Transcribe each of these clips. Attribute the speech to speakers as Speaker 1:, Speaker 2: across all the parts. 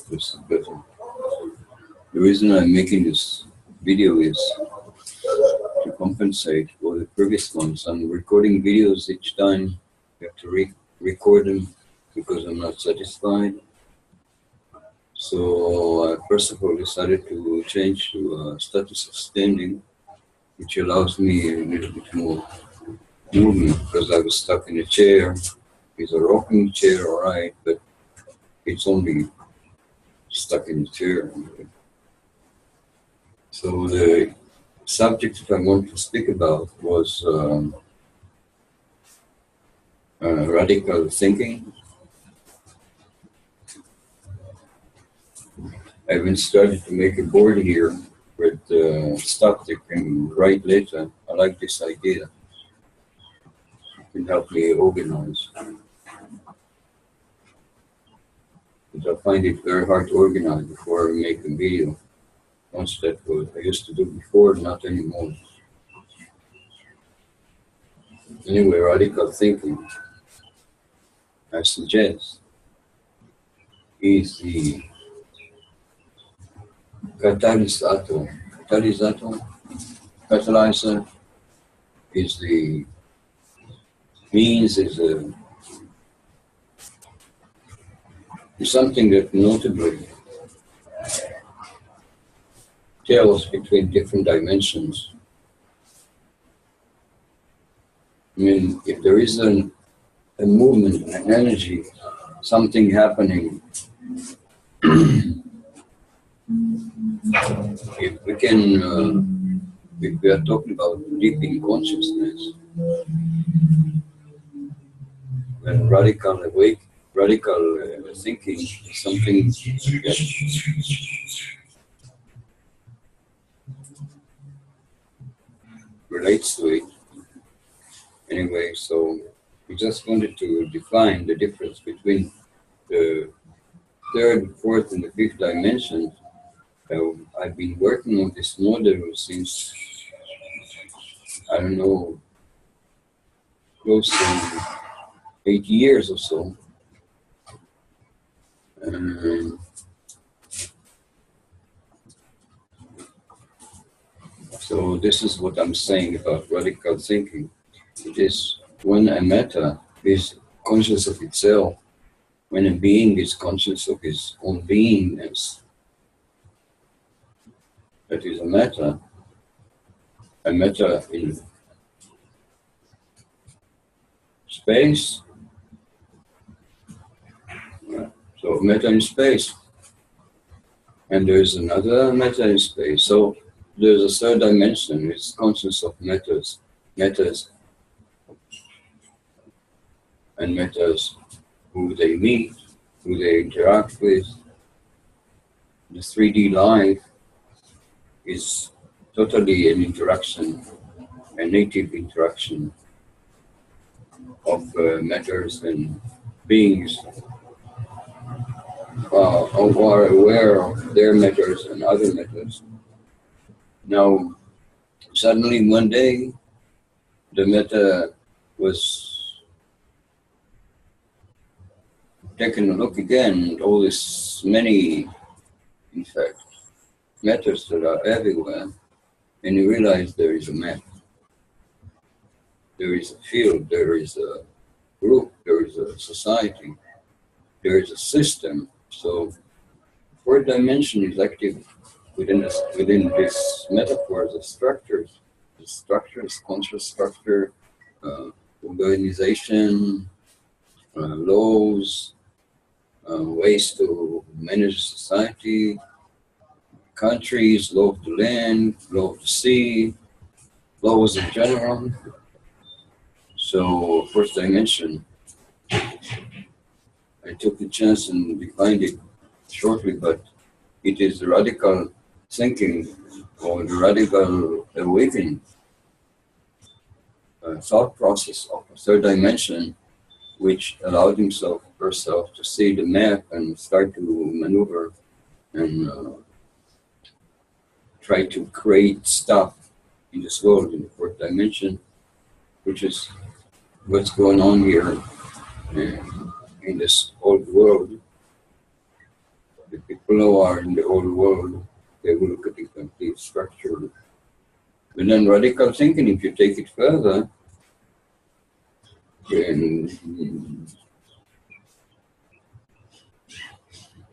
Speaker 1: This is better. The reason I'm making this video is to compensate for the previous ones. I'm recording videos each time. I have to record them because I'm not satisfied. So I first of all decided to change to status of standing, which allows me a little bit more movement because I was stuck in a chair. It's a rocking chair, all right, but it's only stuck in the chair. So the subject that I want to speak about was radical thinking. I even started to make a board here with stuff that can write later. I like this idea. It can help me organize. But I find it very hard to organize before I make a video. Once that was I used to do before, not anymore. Anyway, radical thinking, I suggest, is the catalyzer is the means, is something that notably tells between different dimensions. I mean, if there is a movement, an energy, something happening, if we can, if we are talking about deep consciousness, when radical thinking is something that relates to it. Anyway, so we just wanted to define the difference between the third, fourth, and the fifth dimension. I've been working on this model since, I don't know, close to 8 years or so. So this is what I'm saying about radical thinking. It is when a matter is conscious of itself, when a being is conscious of his own beingness, that is a matter in space. So matter in space, and there's another matter in space. So there's a third dimension. It's conscious of matters, and matters who they meet, who they interact with. The 3D life is totally an interaction, a native interaction of matters and beings who are aware of their matters and other matters. Now, suddenly one day, the matter was taking a look again at all this many, in fact, matters that are everywhere, and you realize there is a map, there is a field, there is a group, there is a society, there is a system. So, fourth dimension is active within this metaphor, the structures. The structures, conscious structure, organization, laws, ways to manage society, countries, law of the land, law of the sea, laws in general. So, fourth dimension, I took a chance and defined it shortly, but it is the radical thinking or the radical awakening thought process of a third dimension which allowed himself herself to see the map and start to maneuver and try to create stuff in this world, in the fourth dimension, which is what's going on here in this old world. The people who are in the old world, they will look at the complete structure. But then radical thinking, if you take it further, then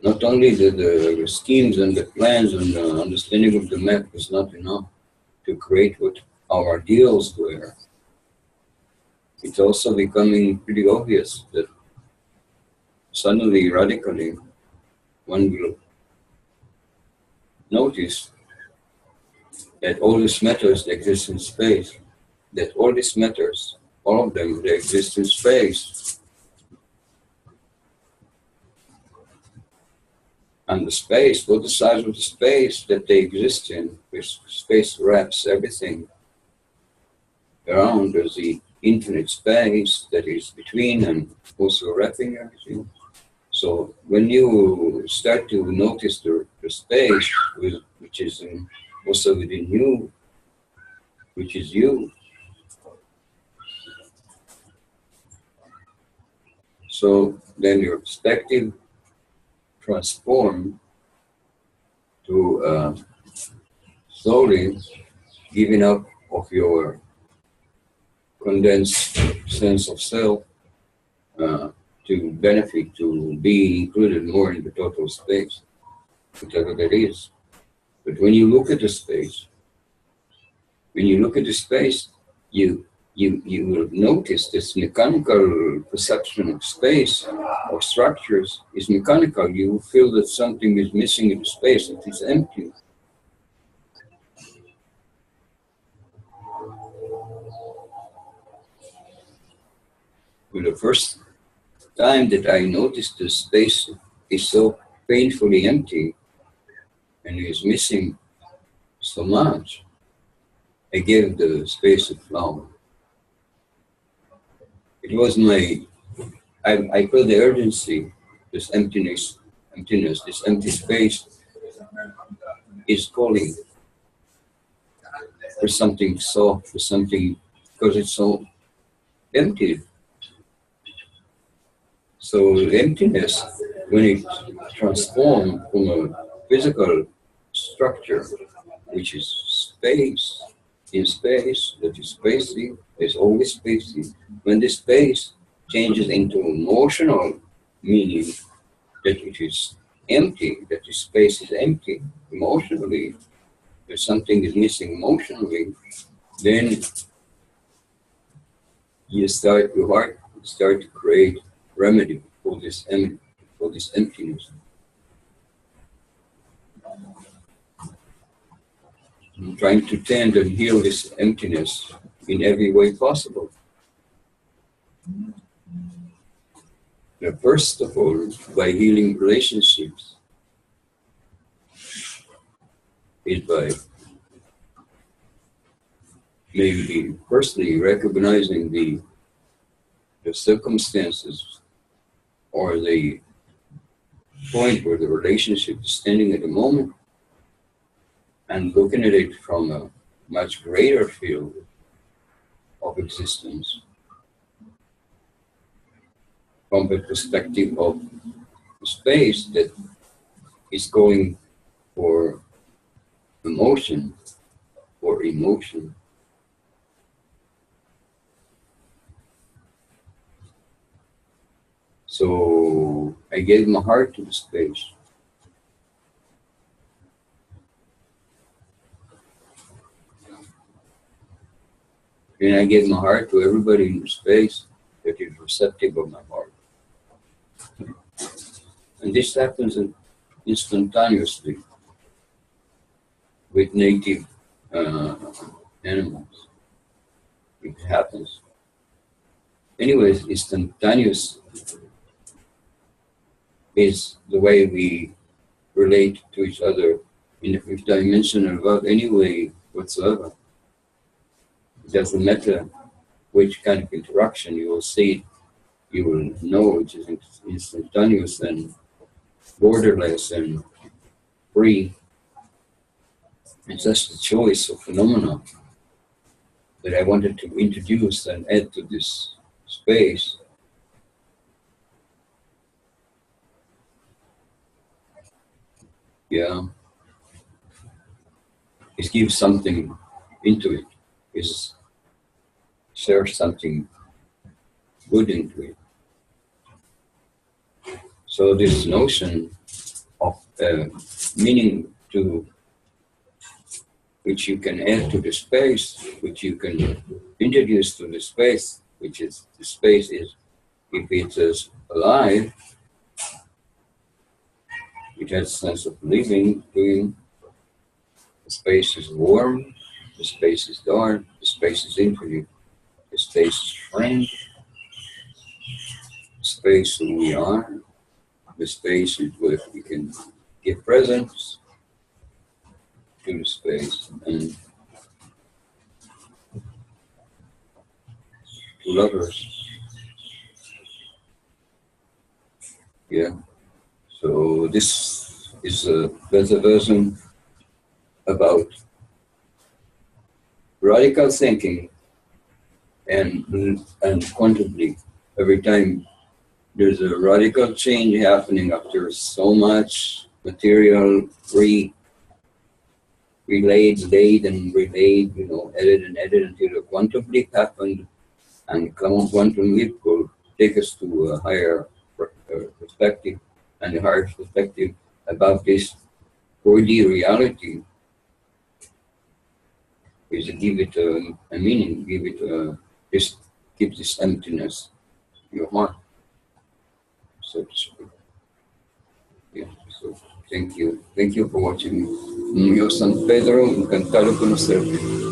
Speaker 1: not only the schemes and the plans and the understanding of the map is not enough to create what our ideals were. It's also becoming pretty obvious that suddenly, radically, one will notice that all these matters that exist in space, that all these matters, all of them, they exist in space. And the space, what the size of the space that they exist in, which space wraps everything around. There's the infinite space that is between and also wrapping everything. So when you start to notice the space, which is also within you, which is you, so then your perspective transforms to slowly giving up of your condensed sense of self to benefit, to be included more in the total space, whatever that is. But when you look at the space, you will notice this mechanical perception of space or structures is mechanical. You will feel that something is missing in the space, it is empty. For the first time that I noticed the space is so painfully empty and is missing so much, I gave the space a flower. It was I felt the urgency, this emptiness, this empty space is calling for something soft, for something, because it's so empty. So the emptiness, when it transforms from a physical structure, which is space, in space, that is spacey, there's always spacey. When the space changes into emotional meaning, that it is empty, that the space is empty emotionally, that something is missing emotionally, then your heart start to create remedy for this emptiness. I'm trying to tend and heal this emptiness in every way possible. Now, first of all, by healing relationships, is by maybe firstly recognizing the circumstances or the point where the relationship is standing at the moment and looking at it from a much greater field of existence, from the perspective of space that is going for emotion or emotion. So I gave my heart to the space. And I gave my heart to everybody in the space that is receptive of my heart. And this happens instantaneously with native animals. It happens. Anyways, instantaneous is the way we relate to each other in the fifth dimension or above any way whatsoever. It doesn't matter which kind of interaction, you will see you will know which is instantaneous and borderless and free. It's just a choice of phenomena that I wanted to introduce and add to this space. Yeah, it gives something into it. It shares something good into it. So this notion of meaning to which you can add to the space, which you can introduce to the space, which is the space is, if it is alive, it has a sense of living, doing. The space is warm, the space is dark, the space is infinite, the space is friend, the space who we are, the space is where we can give presence to the space and to lovers. Yeah. So this is a better version about radical thinking and quantumly. Every time there's a radical change happening after so much material relayed, and relayed, edited until the quantum leap happened, and quantum leap will take us to a higher perspective, and a higher perspective about this 4D reality is to give it a meaning, give it just keep this emptiness in your heart, so to speak. Yeah, so thank you for watching. Yo San Pedro, encantado conocerte.